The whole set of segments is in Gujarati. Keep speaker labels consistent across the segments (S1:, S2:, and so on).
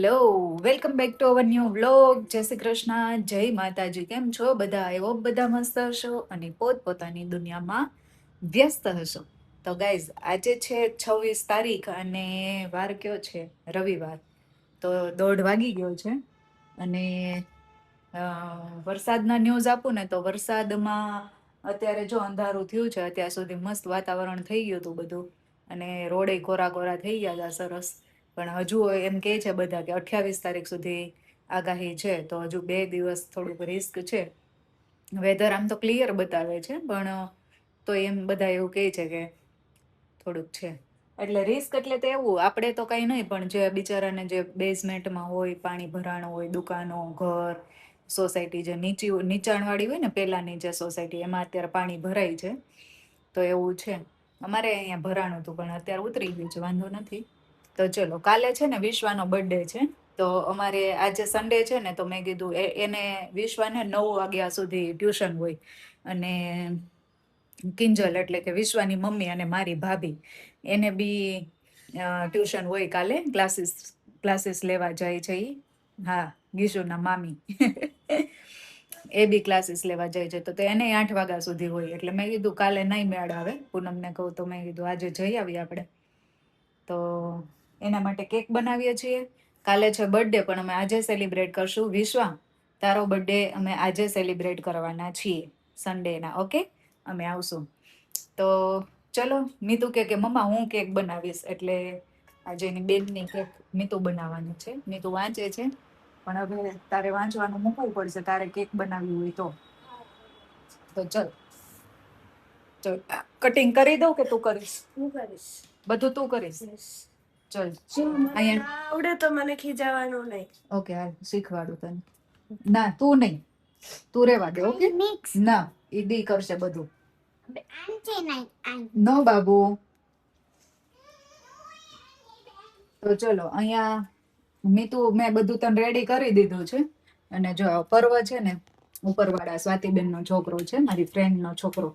S1: Hello, welcome back to our new vlog. જય શ્રી કૃષ્ણ, જય માતાજી. કેમ છો બધા? આઈ હોપ બધા મસ્ત હશો અને પોતપોતાની દુનિયામાં વ્યસ્ત હશો. તો ગાઈઝ, આજે છે 26 તારીખ અને વાર કયો છે? રવિવાર. તો 1:30 વાગી ગયો છે અને વરસાદના ન્યૂઝ આપું ને તો વરસાદમાં અત્યારે જો અંધારું થયું છે. અત્યાર સુધી મસ્ત વાતાવરણ થઈ ગયું હતું બધું અને રોડે કોરા કોરા થઈ ગયા હતા સરસ. પણ હજુ એમ કે છે બધા કે 28 તારીખ સુધી આગાહી છે, તો હજુ 2 દિવસ થોડુંક રિસ્ક છે. વેધર આમ તો ક્લિયર બતાવે છે, પણ તો એમ બધા એવું કહે છે કે થોડુંક છે. એટલે રિસ્ક એટલે તો એવું, આપણે તો કઈ નહીં, પણ જે બિચારાને જે બેઝમેન્ટમાં હોય, પાણી ભરાણું હોય, દુકાનો, ઘર, સોસાયટી જે નીચાણવાળી હોય ને, પેલાની જે સોસાયટી, એમાં અત્યારે પાણી ભરાય છે. તો એવું છે. અમારે અહીંયા ભરાણું હતું પણ અત્યારે ઉતરી ગયું છે, વાંધો નથી. તો ચલો, કાલે છે ને વિશ્વાનો બર્થડે છે. તો અમારે આજે સન્ડે છે ને, તો મેં કીધું એને વિશ્વાને 9 વાગ્યા સુધી ટ્યુશન હોય અને કિંજલ એટલે કે વિશ્વાની મમ્મી અને મારી ભાભી એને બી ટ્યુશન હોય કાલે. ક્લાસીસ લેવા જાય છે ઈ. હા, ગીશુના મામી એ બી ક્લાસીસ લેવા જાય છે. તો એને 8 વાગ્યા સુધી હોય. એટલે મેં કીધું કાલે નહીં મેળ આવે. પૂનમને કહું તો મેં કીધું આજે જઈ આવીએ આપણે. તો એના માટે કેક બનાવીએ છીએ. કાલે છે બર્થડે, પણ અમે આજે સેલિબ્રેટ કરશું. વિશ્વા, તારો બર્થડે અમે આજે સેલિબ્રેટ કરવાના છીએ, સન્ડેના. ઓકે, અમે આવશું. તો ચલો, મીતુ કે મમ્મા હું કેક બનાવીશ. એટલે આજે એની બેનની કેક મીતુ બનાવવાની છે. મીતુ વાંચે છે, પણ હવે તારે વાંચવાનું મૂકવું પડશે તારે કેક બનાવવી હોય તો. ચલ કટિંગ કરી દઉં કે તું કરીશ? હું કરીશ. બધું તું કરીશ? ચલ. અહીંયા આવડે તો મને ખીજાવાનું નહીં. ઓકે, હાલ શીખવાડું તને. ના, તું નહીં, તું રેવા દે. ઓકે, ના, ઈ દી કરશે બધું. નો બાબુ. તો ચલો, અહીંયા મીતુ મેં બધું તને રેડી કરી દીધું છે. અને જો પર્વ છે ને, ઉપરવાળા સ્વાતિબેનનો છોકરો છે, મારી ફ્રેન્ડનો છોકરો,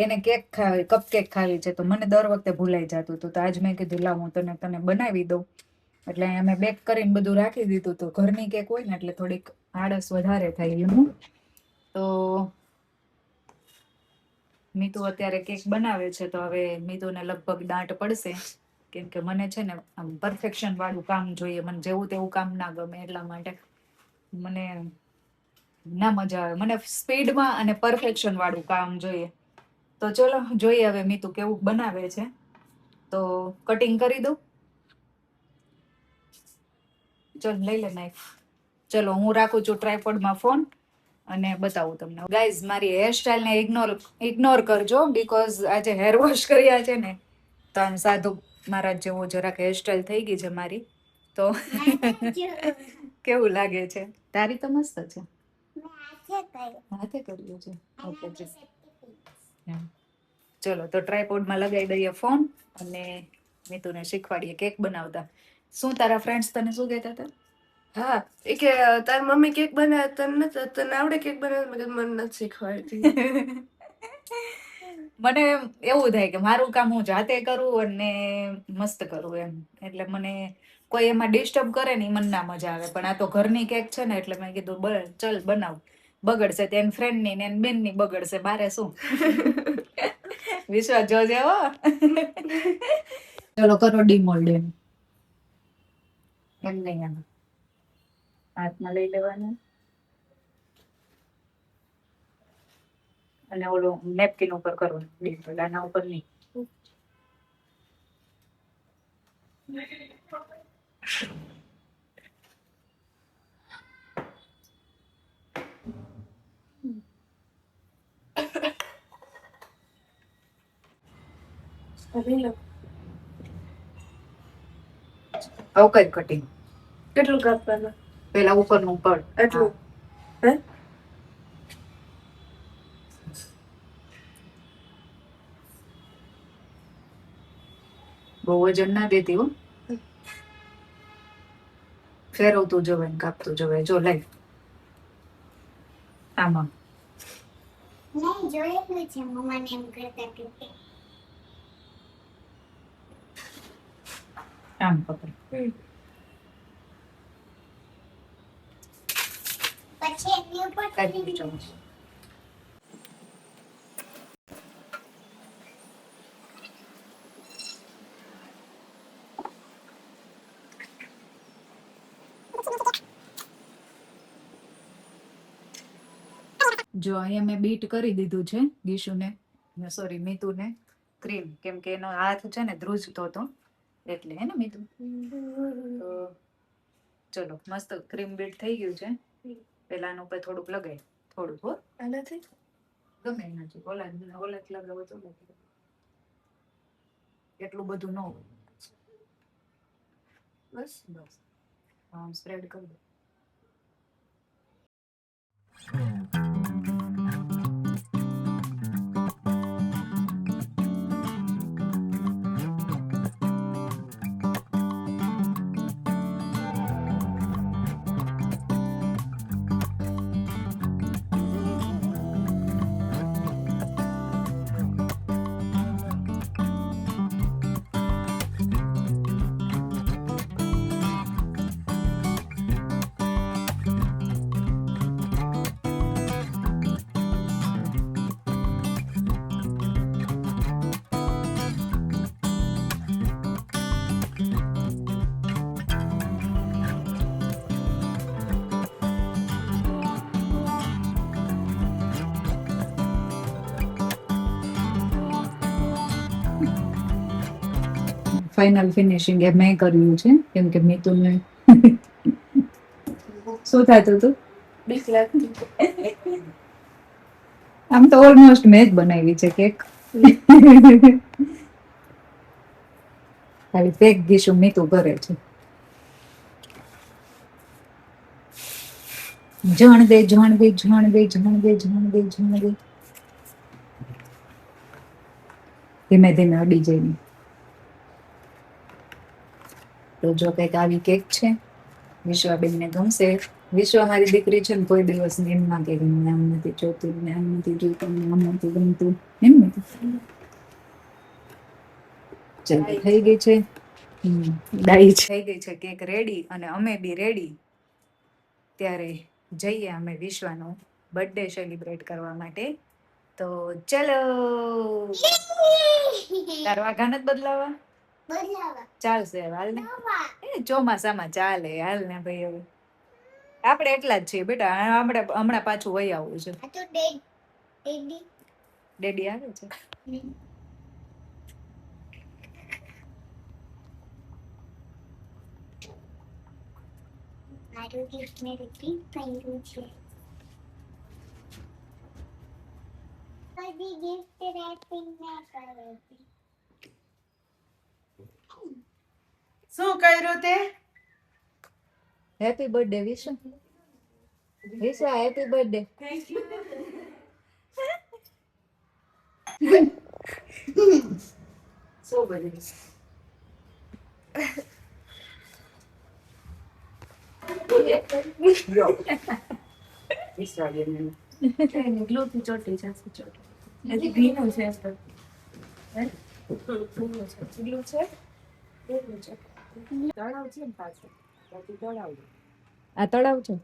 S1: એને કેક ખાવી, કપ કેક ખાવી છે. તો મને દર વખતે ભૂલાઈ જતું હતું. તો આજ મેં કીધું લાવ હું તને બનાવી દઉં. એટલે અમે બેક કરીને બધું રાખી દીધું. તો ઘરની કેક હોય ને એટલે થોડીક આળસ વધારે થાય એનું. તો મીતુ અત્યારે કેક બનાવે છે. તો હવે મીતુને લગભગ દાંટ પડશે, કેમ કે મને છે ને આમ પરફેક્શન વાળું કામ જોઈએ. મને જેવું તેવું કામ ના ગમે. એટલા માટે મને ના મજા આવે. મને સ્પીડમાં અને પરફેક્શન વાળું કામ જોઈએ. તો ચલો જોઈએ હવે મીતુ કેવું બનાવે છે. તો કટિંગ કરી દઉં. ચલ લઈ લે નાઈફ. ચલો, હું રાખું છું ટ્રાયપોડમાં ફોન અને બતાવું તમને. ગાઈઝ, મારી હેરસ્ટાઈલને ઇગ્નોર કરજો, બીકોઝ આજે હેર વોશ કર્યા છે ને, તો આમ સાધુ મારા જેવો જરાક હેરસ્ટાઈલ થઈ ગઈ છે મારી. તો કેવું લાગે છે? તારી તો મસ્ત છે. હાથે કર્યું છે. ઓકે, ચલો તો ટ્રાયપોડમાં લગાવી દઈએ ફોન અને મીતુને શીખવાડીએ કેક બનાવતા. શું તારા ફ્રેન્ડ્સ તને શું કહેતા હતા? હા, એ કે તારી મમ્મી કેક બનાવે, તને આવડે કેક બનાવે? મને નથી શીખવાડતી. મને એવું થાય કે મારું કામ હું જાતે કરું અને મસ્ત કરું એમ. એટલે મને કોઈ એમાં ડિસ્ટર્બ કરે ને મને ના મજા આવે. પણ આ તો ઘરની કેક છે ને, એટલે મેં કીધું ચલ બનાવ. બગડશે તેન ફ્રેન્ડની ને બેનની બગડશે, બારે શું. વિશ્વાસ જોજે હો. ચલો કરો ડીમોલ્ડ. એમ નહીં, આમ હાથમાં લઈ લેવાનું અને ઓલું નેપકિન ઉપર કરવાનું ડીમોલ્ડ, આના ઉપર નહીં. હવે કઈ કટિંગ કેટલું કાપવાનું? પેલા ઉપરનું પડ એટલું. હે, બહુ વજન ના દેતી હો. ફેરવતું જવાય ને કાપતું જવાય. જો લઈ આમાં નહીં જોયેલું છે મમ્માને એમ કરતા કે આમ પકડ.
S2: પછી એની ઉપર
S1: કાઢી ચમચ. જો અહીંયા મેં બીટ કરી દીધું છે ગીશુને, સોરી મીતુને, ક્રીમ, કેમ કે એનો હાથ છે ને ધ્રુજતો હતો એટલે, હે ને મીતુ? તો ચલો મસ્ત ક્રીમ બીટ થઈ ગયું છે. પેલા આના ઉપર થોડુંક લગાય, થોડુંક હો, આનાથી ગમે એનાથી, ઓલા લગાવો તો લગાવો. એટલું બધું ન હોય, બસ બસ આમ સ્પ્રેડ કરી દો. ફાઇનલ ફિનિશિંગ એ મેં કર્યું છે, કેમ કે મીતુને શું થતું હતું, બીક લાગતી. આમ તો ઓલમોસ્ટ મેં જ બનાવી છે કેક. ખાલી ફેક ગીશુ મીતુ કરે છે. જાણ દે જાણ દે જાણ દે જાણ દે જાણ દે જાણ દે. ધીમે ધીમે અડી જાય. તો જો કંઈક આવી કેક છે, વિશ્વાબેનને ગમશે. વિશ્વા મારી દીકરી છે ને કોઈ દિવસ એમ ના કે મને આમ નથી જોતું, મને આમ નથી જોતું, મને આમ નથી ગમતું, એમ નથી. ચલો થઈ ગઈ છે, ડાઈ થઈ ગઈ છે કેક રેડી, અને અમે બી રેડી. ત્યારે જઈએ અમે વિશ્વાનો બર્થડે સેલિબ્રેટ કરવા માટે. તો ચલો. તારો આઘા નથી બદલાવા? ચાલશે હાલ ને, ચોમાસામાં ચાલે, હાલ ને ભાઈ. હવે આપણે એટલા જ છીએ બેટા, આપણે હમણાં પાછું વહી આવવું છે. ડેડી આવે છે.
S2: મારું ગિફ્ટ મેં રિપીટ કર્યું છે. કદી ગિફ્ટ રેપિંગ ના કરે.
S1: શું કર્યું તે? Happy birthday wish. Vishwa happy birthday. શું બર્થડે? ગ્લુથી ચોટી જશે, ચોટી. હજી ભીનું છે તો. ભીનું છે. ગ્લુ છે? ભીનું છે. તળાવ છે ને પાછળ. પછી તળાવ. આ તળાવ છે?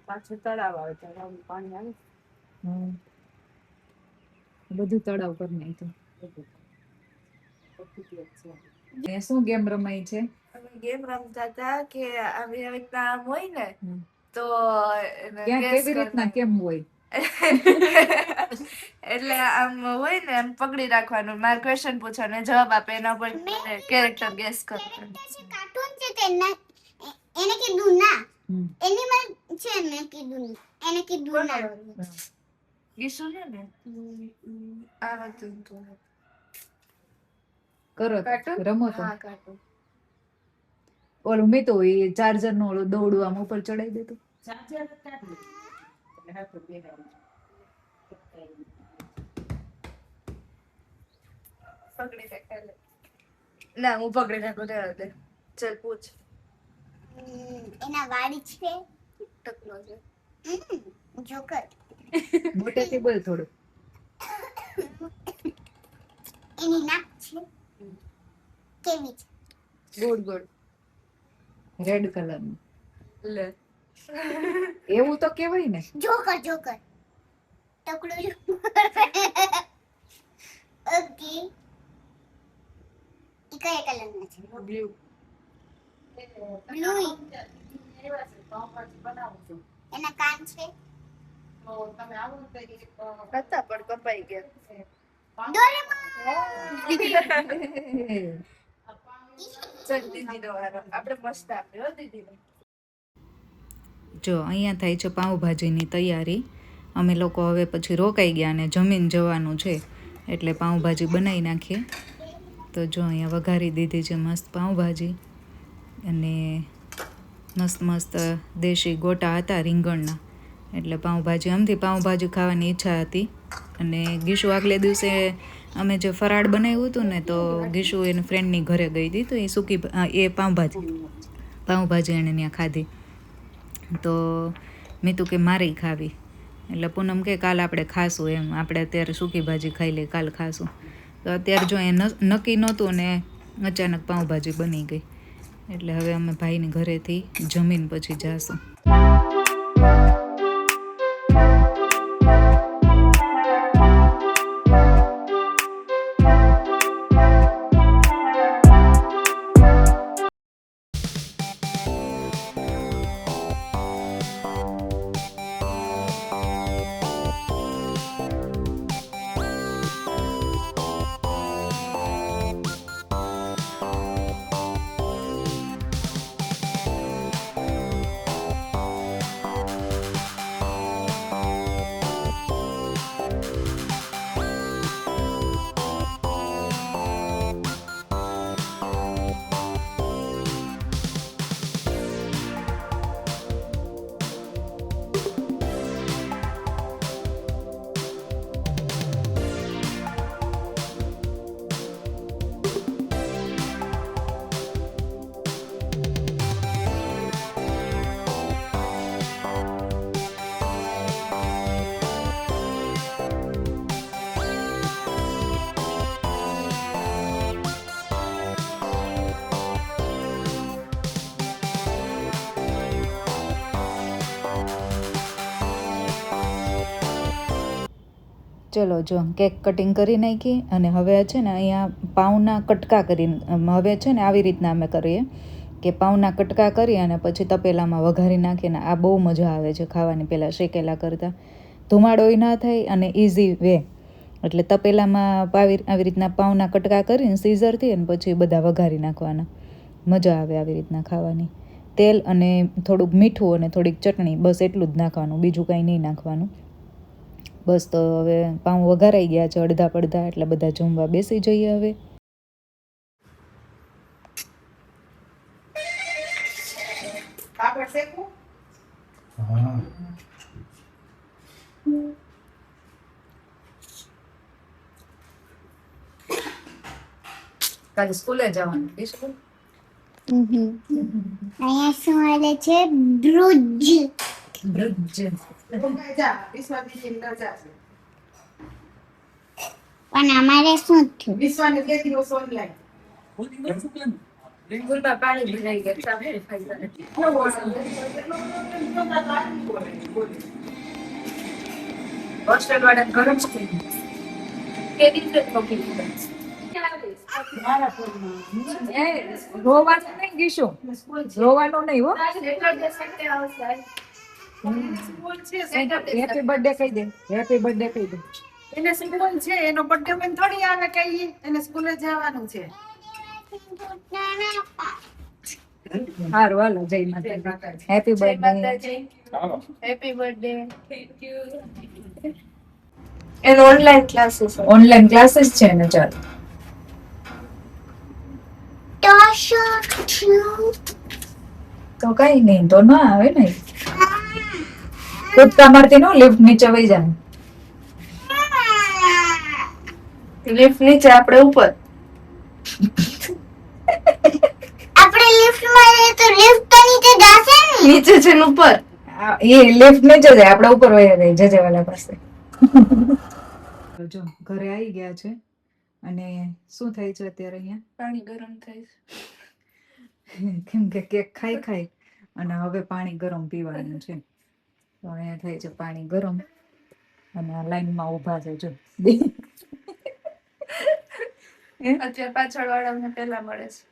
S1: પાછળ તળાવ આવે, તળાવનું પાણી આવે. બધું તળાવ પર નાખ્યું. શું ગેમ રમાય છે? અમે ગેમ રમતા હતા કે આવી રીતના આમ હોય ને તો કેવી રીતના કેમ હોય? એટલે આમ હોય ને એમ પકડી રાખવાનું, મારે ક્વેશ્ચન પૂછવાનો, જવાબ આપે, એના પર કેરેક્ટર ગેસ કરવાનું.
S2: કાર્ટૂન છે તેના એને કીધું ના, એનિમલ છે મેં કીધું, એને કીધું ના.
S1: ગીસુ ને આ હતું તો કરો રમો તો. હા કાર્ટૂન. ઓલું મેં તો એ ચાર્જર નો ઓલું દોડું આમ ઉપર ચડાવી દેતું. ચાર્જર કાઢી એટલે હાથ બે પકડી રાખે. ના હું પકડી રાખું દે. ચલ પૂછ.
S2: એના વાડી છે,
S1: ટકલો છે.
S2: જોકર.
S1: મોટેથી બોલ થોડું.
S2: એની નાક છે, કેવી છે?
S1: ગોળ ગોળ રેડ કલર નું. લે એવું તો કેવાય ને.
S2: જોકર જોકર ટકલું ઓકે ઈ કયા કલરનો છે
S1: બ્લુ.
S2: બ્લુ એના કાન છે
S1: હતા પણ કપાઈ ગયા.
S2: ડોરેમોન
S1: ચલ દીદીનો વારો. આપણે મસ્ત આપ્યો હો દીદીને. જો અહીંયા થાય છે પાઉંભાજીની તૈયારી. અમે લોકો હવે પછી રોકાઈ ગયા અને જમીન જવાનું છે એટલે પાઉંભાજી બનાવી નાખીએ. તો જો અહીંયા વઘારી દીધી છે મસ્ત પાઉંભાજી અને મસ્ત મસ્ત દેશી ગોટા હતા રીંગણના એટલે પાઉંભાજી આમથી પાઉંભાજી ખાવાની ઈચ્છા હતી. અને ગીશુ આગલે દિવસે અમે જે ફરાળ બનાવ્યું હતું ને તો ગીશુ એની ફ્રેન્ડની ઘરે ગઈ હતી તો એ પાઉંભાજી એણે ત્યાં ખાધી. તો મેં તું કે મારે ખાવી એટલે પૂનમ કે કાલ આપણે ખાશું એમ. આપણે અત્યારે સૂકી ભાજી ખાઈ લઈએ, કાલ ખાશું. તો અત્યારે જો એ નક્કી નહોતું ને અચાનક પાઉંભાજી બની ગઈ એટલે હવે અમે ભાઈની ઘરેથી જમીન પછી જાશું. ચલો જો કેક કટિંગ કરી નાખી અને હવે છે ને અહીંયા પાઉંના કટકા કરીને હવે છે ને આવી રીતના અમે કરીએ કે પાઉંના કટકા કરી અને પછી તપેલામાં વઘારી નાખીને આ બહુ મજા આવે છે ખાવાની. પહેલાં શેકેલા કરતાં ધુમાડોય ના થાય અને ઇઝી વે. એટલે તપેલામાં આવી રીતના પાઉંના કટકા કરીને સીઝરથી અને પછી બધા વઘારી નાખવાના. મજા આવે આવી રીતના ખાવાની. તેલ અને થોડુંક મીઠું અને થોડીક ચટણી બસ એટલું જ નાખવાનું, બીજું કાંઈ નહીં નાખવાનું. બસ તો હવે પાઉં વઘારાઈ ગયા છે અડધા પડધા એટલે બધા જમવા બેસી જઈએ હવે. કાલે સ્કૂલે જવાનું.
S2: અહીંયા શું આવે છે બ્રુજ
S1: બ્રુજ.
S2: પણ અમારે શું થયું
S1: સ્કૂલમાં પાણી ભરાઈ ગયા. હોસ્ટેલ વાળા ગરમ સ્કૂલ કે દિવસે મોકલી રોવાનું નહીં ગીશું, રોવાનું નહીં હો. હેપી બર્થડે કહી દે, હેપી બર્થડે કહી દે.
S3: એને સ્કૂલ છે, એનો બર્થડે પણ થોડી આવે કઈ એને સ્કૂલે જવાનું છે.
S1: હારું હાલો, જય માતાજી. Happy birthday.
S3: Happy birthday. Thank you. એનો ઓનલાઈન ક્લાસીસ છે ને. ચાલ
S2: તો શું થયું
S1: તો કઈ નહીં, તો ના આવે ને. કૂદકા મારતી નો લિફ્ટ નીચે વહી જાય.
S3: લિફ્ટ નીચે આપણે ઉપર.
S2: આપણે લિફ્ટમાં જઈએ તો લિફ્ટ તો નીચે જશે ને.
S3: નીચે છે ને ઉપર.
S1: એ લિફ્ટ નીચે જાય, આપણે ઉપર વહી જાય જજેવાલા પાસે. જો ઘરે આવી ગયા છે અને શું થાય છે અત્યારે અહીંયા?
S3: પાણી ગરમ થાય છે.
S1: કેમ કે કેક ખાઈ અને હવે પાણી ગરમ પીવાનું છે. તો અહીંયા થાય છે પાણી ગરમ અને આ લાઈનમાં ઊભા છે જો બે.
S3: અત્યારે પાછળ વાળાને પહેલા મળે છે.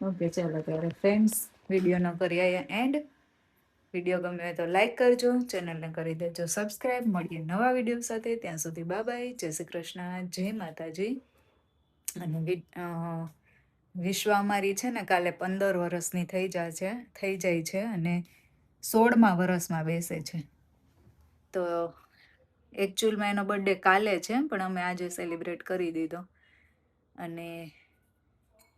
S1: ઓકે ચાલો ત્યારે ફ્રેન્ડ્સ વિડીયોનો કરીએ અહીંયા એન્ડ. વિડીયો ગમ્યો હોય તો લાઈક કરજો, ચેનલને કરી દેજો સબસ્ક્રાઈબ. મળીએ નવા વિડીયો સાથે, ત્યાં સુધી બાય બાય, જય શ્રી કૃષ્ણ, જય માતાજી. અને વિશ્વા અમારી છે ને કાલે 15 વર્ષની થઈ જાય છે અને 16મા વર્ષમાં બેસે છે. તો એકચ્યુઅલમાં એનો બર્થડે કાલે છે પણ અમે આજે સેલિબ્રેટ કરી દીધો. અને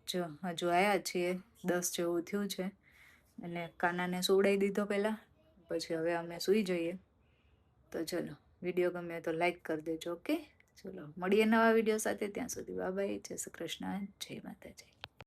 S1: જો હજુ આવ્યા છીએ 10 જેવું થયું છે અને કાનાને સુવડાવી દીધો પહેલાં, પછી હવે અમે સૂઈ જઈએ. તો ચલો વિડીયો ગમે તો લાઈક કરી દેજો. ઓકે ચલો મળીએ નવા વિડીયો સાથે, ત્યાં સુધી બાય બાય, જય શ્રી કૃષ્ણ, જય માતાજી.